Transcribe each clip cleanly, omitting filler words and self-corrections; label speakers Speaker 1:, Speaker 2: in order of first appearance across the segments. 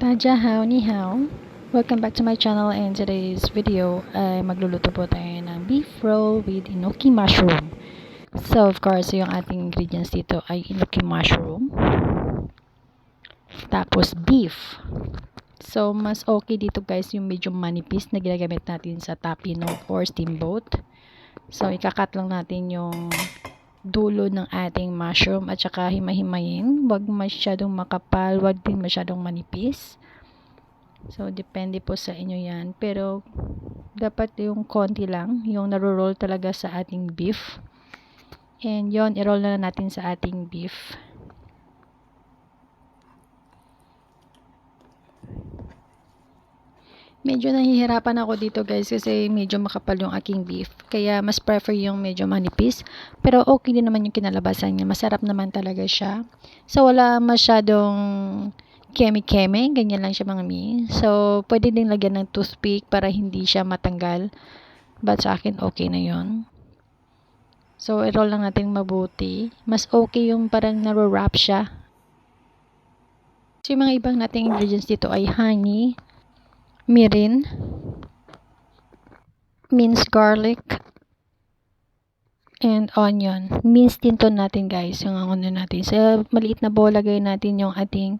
Speaker 1: Tadjahao ni hao. Welcome back to my channel, and today's video ay magluluto po tayo ng beef roll with enoki mushroom. So of course, yung ating ingredients dito ay enoki mushroom, tapos beef. So mas okay dito guys yung medyo manipis na ginagamit natin sa tapino or steamboat. So ikakat lang natin yung dulo ng ating mushroom at saka himay-himayin. Huwag masyadong makapal, huwag din masyadong manipis. So depende po sa inyo yan, pero dapat yung konti lang yung naro-roll talaga sa ating beef. And yon, i-roll na natin sa ating beef. Medyo nahihirapan ako dito guys kasi medyo makapal yung aking beef. Kaya mas prefer yung medyo manipis. Pero okay din naman yung kinalabasan niya. Masarap naman talaga siya. So wala masyadong keme-keme. Ganyan lang siya mga mi. So pwede din lagyan ng toothpick para hindi siya matanggal. But sa akin okay na yon. So i-roll lang natin mabuti. Mas okay yung parang naro-wrap siya. So yung mga ibang nating ingredients dito ay honey, mirin, minced garlic, and onion. Minced din to natin guys, yung ano natin. Sa maliit na bowl, lagay natin yung ating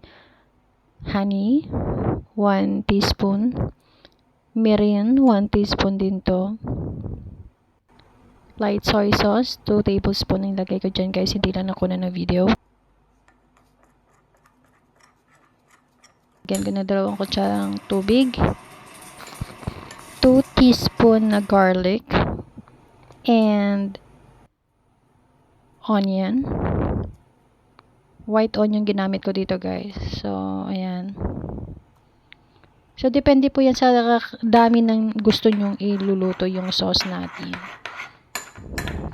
Speaker 1: honey, 1 teaspoon. Mirin, 1 teaspoon din to. Light soy sauce, 2 tablespoon yung lagay ko dyan guys. Hindi lang ako na video. Lagyan ko na 2 kutsarang tubig. 2 teaspoon na garlic and onion. White onion ginamit ko dito guys. So ayan. So depende po yan sa dami ng gusto nyong iluluto yung sauce natin.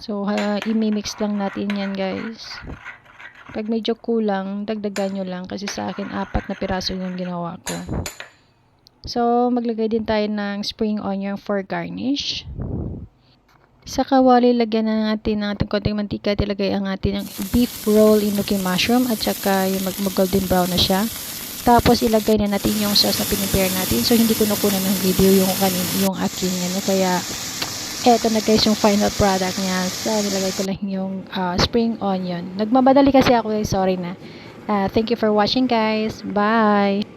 Speaker 1: So i-mix lang natin yan guys. Pag medyo kulang, dagdagan nyo lang kasi sa akin 4 na piraso yung ginawa ko. So maglagay din tayo ng spring onion for garnish. Sa kawali, lagyan na natin ng ating konting mantika at ilagay ang ating beef roll enoki mushroom at saka yung mag-golden brown na siya. Tapos ilagay na natin yung sauce na pinipare natin. So hindi ko nakunan ng video yung aking ano, kaya eto na guys yung final product niya. So nilagay ko lang yung spring onion. Nagmamadali kasi ako guys, sorry na. Thank you for watching guys. Bye!